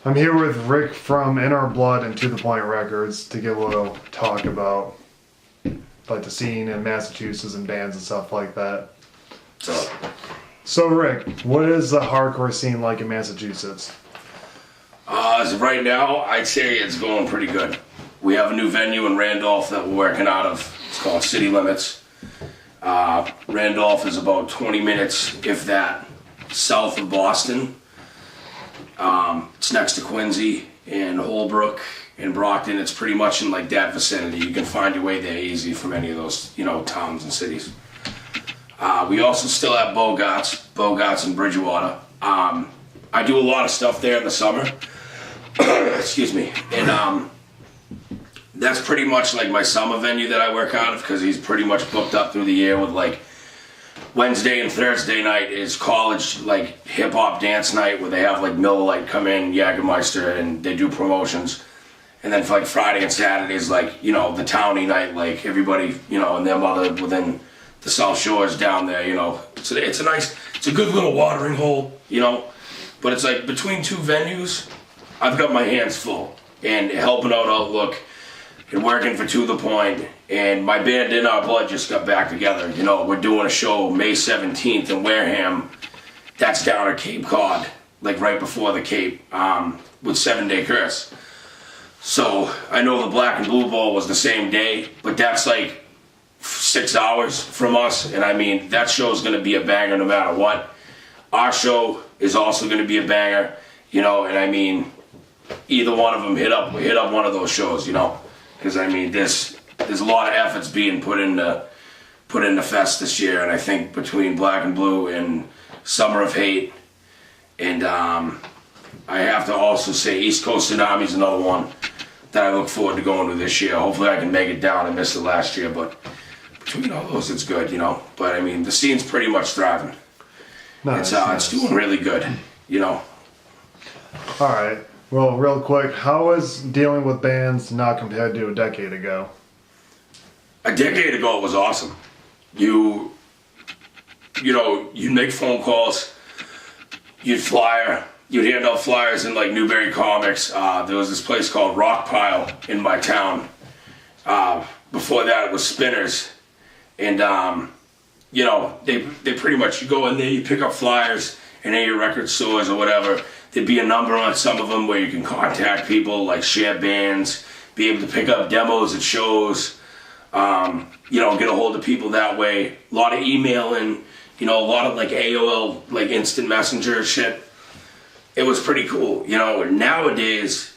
I'm here with Rick from In Our Blood and To The Point Records to give a little talk about like the scene in Massachusetts and bands and stuff like that. So Rick, what is the hardcore scene like in Massachusetts? As of right now, I'd say it's going pretty good. We have a new venue in Randolph that we're working out of. It's called City Limits. Randolph is about 20 minutes, if that, south of Boston. It's next to Quincy and Holbrook and Brockton. It's pretty much in like that vicinity. You can find your way there easy from any of those, towns and cities. We also still have Bogarts in Bridgewater. I do a lot of stuff there in the summer. Excuse me. And that's pretty much like my summer venue that I work out of, because he's pretty much booked up through the year with like Wednesday and Thursday night is college like hip hop dance night where they have like Miller Lite come in, Jägermeister, and they do promotions. And then for like Friday and Saturday is like, the towny night, like everybody, and their mother within the South Shores down there, It's a good little watering hole, But it's like between two venues, I've got my hands full and helping out Outlook and working for To The Point, and my band In Our Blood just got back together. We're doing a show May 17th in Wareham. That's down at Cape Cod, like right before the Cape, with 7 Day Curse. So I know the Black and Blue Bowl was the same day, but that's like 6 hours from us, and I mean, that show's gonna be a banger no matter what. Our show is also gonna be a banger, and I mean, either one of them hit up one of those shows, because I mean, there's a lot of efforts being put into Fest this year, and I think between Black and Blue and Summer of Hate, and I have to also say East Coast Tsunami's another one that I look forward to going to this year. Hopefully I can make it down. I missed it last year, but between all those, it's good, But I mean, the scene's pretty much thriving. Nice, it's doing really good, All right. Well, real quick, how is dealing with bands now compared to a decade ago? A decade ago, it was awesome. You make phone calls, you'd flyer, you'd hand out flyers in like Newbury Comics. There was this place called Rock Pile in my town. Before that, it was Spinners. And, they pretty much, you go in there, you pick up flyers in any record stores or whatever. There'd be a number on some of them where you can contact people, like share bands, be able to pick up demos at shows, get a hold of people that way. A lot of emailing, a lot of like AOL, like instant messenger shit. It was pretty cool, Nowadays,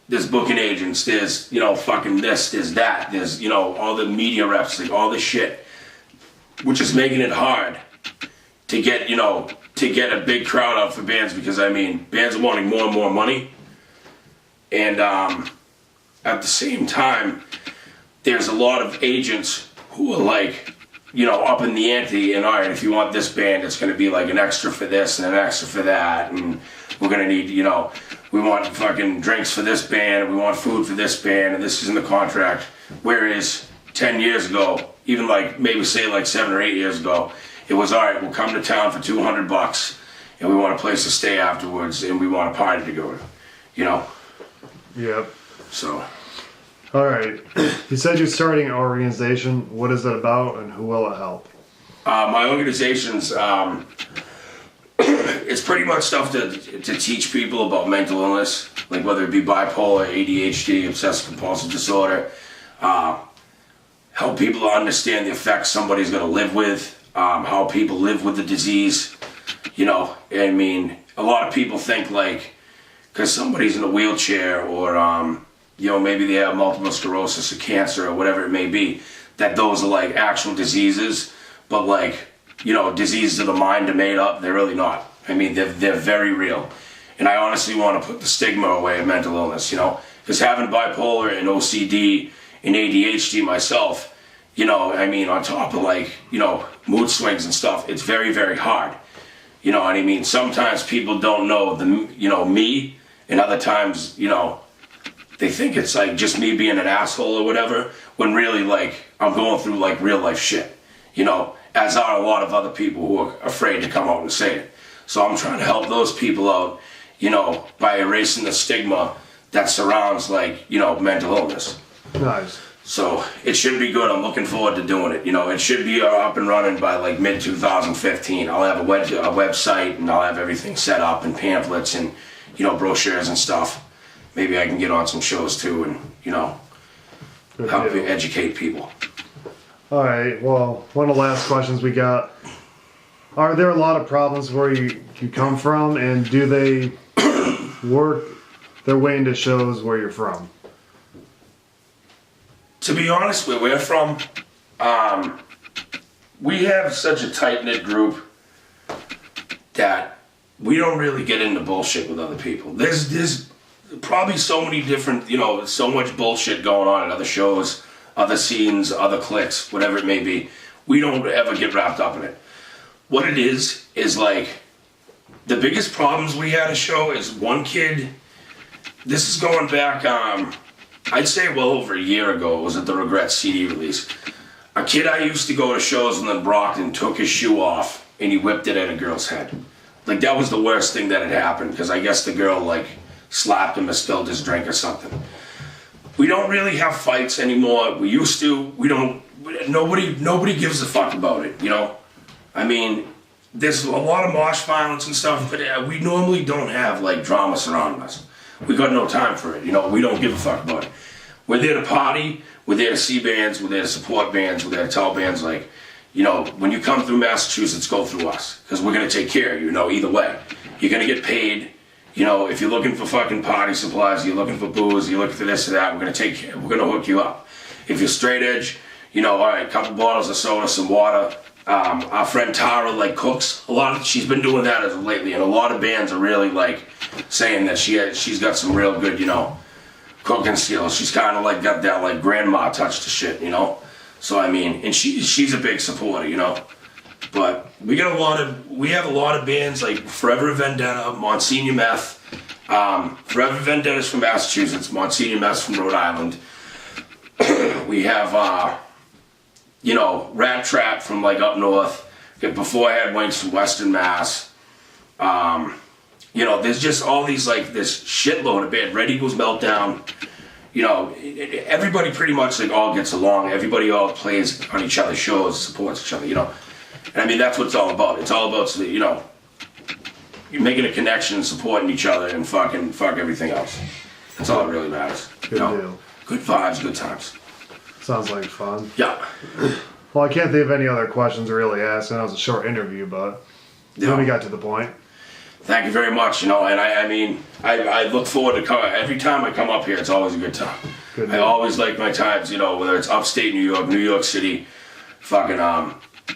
there's booking agents, there's, fucking this, there's that, there's, all the media reps, like all this shit, which is making it hard to get, a big crowd out for bands, because I mean, bands are wanting more and more money, and at the same time, there's a lot of agents who are like, up in the ante, and all right, if you want this band, it's going to be like an extra for this and an extra for that, and we're going to need, we want fucking drinks for this band, and we want food for this band, and this is in the contract. Whereas 10 years ago, even like maybe say like 7 or 8 years ago, it was all right, we'll come to town for $200 and we want a place to stay afterwards and we want a party to go to, Yep. So. All right. You said you're starting an organization. What is it about and who will it help? My organization's, it's pretty much stuff to teach people about mental illness, like whether it be bipolar, ADHD, obsessive compulsive disorder, help people understand the effects somebody's going to live with, how people live with the disease. I mean, a lot of people think like, because somebody's in a wheelchair or, maybe they have multiple sclerosis or cancer or whatever it may be, that those are like actual diseases, but like, diseases of the mind are made up. They're really not. I mean, they're very real. And I honestly want to put the stigma away of mental illness, because having bipolar and OCD and ADHD myself, I mean, on top of like, mood swings and stuff, it's very, very hard. You know what I mean? Sometimes people don't know me, and other times, they think it's like just me being an asshole or whatever, when really like I'm going through like real life shit, as are a lot of other people who are afraid to come out and say it. So I'm trying to help those people out you know, by erasing the stigma that surrounds, like, you know, mental illness. Nice. So it should be good. I'm looking forward to doing it. You know, it should be up and running by like mid 2015. I'll have a website, and I'll have everything set up, and pamphlets and, you know, brochures and stuff. Maybe I can get on some shows too, and, you know, Good help deal. educate people. All right. Well, one of the last questions we got: are there a lot of problems where you come from, and do they work their way into shows where you're from? To be honest, where we're from, we have such a tight-knit group that we don't really get into bullshit with other people. There's probably so many different, you know, so much bullshit going on at other shows, other scenes, other cliques, whatever it may be. We don't ever get wrapped up in it. What it is like, the biggest problems we had a show is one kid, this is going back, I'd say well over a year ago. It was at the Regret CD release. A kid I used to go to shows in Brockton took his shoe off and he whipped it at a girl's head. Like, that was the worst thing that had happened, because I guess the girl, like, slapped him or spilled his drink or something. We don't really have fights anymore. We used to. We don't. Nobody gives a fuck about it, you know? I mean, there's a lot of mosh violence and stuff, but we normally don't have, like, drama surrounding us. We got no time for it, you know? We don't give a fuck about it. We're there to party, we're there to see bands, we're there to support bands, we're there to tell bands, like, you know, when you come through Massachusetts, go through us, because we're going to take care of you, you know, either way. You're going to get paid, you know, if you're looking for fucking party supplies, you're looking for booze, you're looking for this or that, we're going to take care, we're going to hook you up. If you're straight edge, you know, all right, a couple bottles of soda, some water. Our friend Tara, like, cooks a lot. She's been doing that as of lately, and a lot of bands are really, like, saying that she's got some real good, you know, cooking skills. She's kind of like got that, like, grandma touch to shit, you know. So I mean, and she's a big supporter, you know. But we have a lot of bands like Forever Vendetta, Monsignor Meth. Forever Vendetta's from Massachusetts, Monsignor Meth's from Rhode Island. We have you know, Rat Trap from, like, up north. Before I had Wings from Western Mass. You know, there's just all these, like, this shitload of band. Red Eagles Meltdown. You know, everybody pretty much, like, all gets along. Everybody all plays on each other's shows, supports each other, you know. And I mean, that's what it's all about. It's all about, you know, you're making a connection and supporting each other, and fuck everything else. That's all that really matters. Good You know? deal. Good vibes, good times. Sounds like fun. Yeah. Well, I can't think of any other questions to really ask. I know it was a short interview, but Yeah. we got to the point. Thank you very much, you know, and I mean, I look forward to coming. Every time I come up here, it's always a good time. Good I deal. always like my times, you know, whether it's upstate New York City, fucking,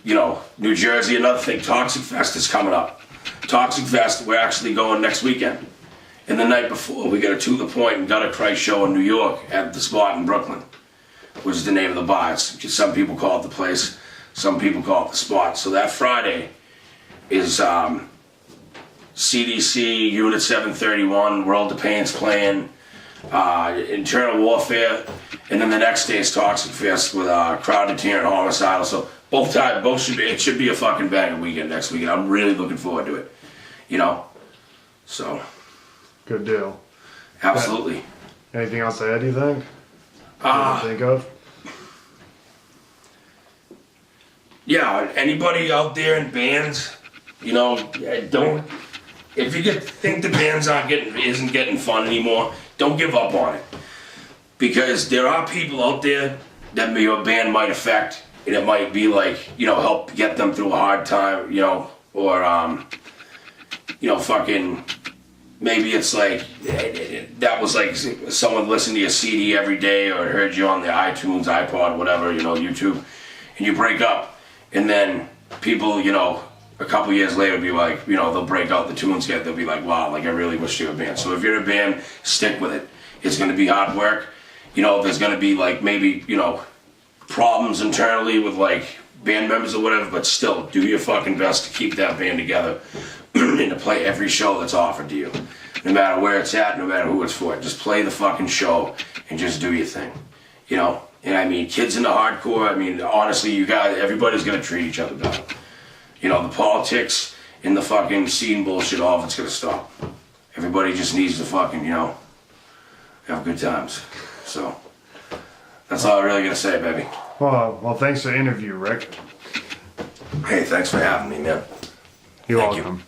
you know, New Jersey. Another thing, Toxic Fest is coming up. Toxic Fest, we're actually going next weekend. And the night before, we got a To The Point and Gutter Christ show in New York at the Spot in Brooklyn, which is the name of the bar. Some people call it the Place, some people call it the Spot. So that Friday is CDC, Unit 731, World of Pain's playing, Internal Warfare, and then the next day is Toxic Fest with Crowded Tear and Homicidal. So it should be a fucking banger weekend next weekend. I'm really looking forward to it, you know. So Good deal. absolutely. Anything else to add, do you think? You can think of? Yeah, anybody out there in bands, you know, don't. If you think the bands isn't getting fun anymore, don't give up on it, because there are people out there that your band might affect, and it might be like, you know, help get them through a hard time, you know, or you know, fucking. Maybe it's like, that was like someone listened to your CD every day or heard you on the iTunes, iPod, whatever, you know, YouTube, and you break up. And then people, you know, a couple years later be like, you know, they'll break out the tunes yet. They'll be like, wow, like, I really wish you were a band. So if you're in a band, stick with it. It's going to be hard work. You know, there's going to be, like, maybe, you know, problems internally with, like, band members or whatever, but still, do your fucking best to keep that band together and to play every show that's offered to you. No matter where it's at, no matter who it's for. Just play the fucking show and just do your thing. You know? And I mean, kids into hardcore, I mean, honestly, you guys, everybody's gonna treat each other better. You know, the politics and the fucking scene bullshit, all of it's gonna stop. everybody just needs to fucking, have good times. So that's all I really gotta say, baby. Well, thanks for the interview, Rick. Hey, thanks for having me, man. You're Thank you. welcome.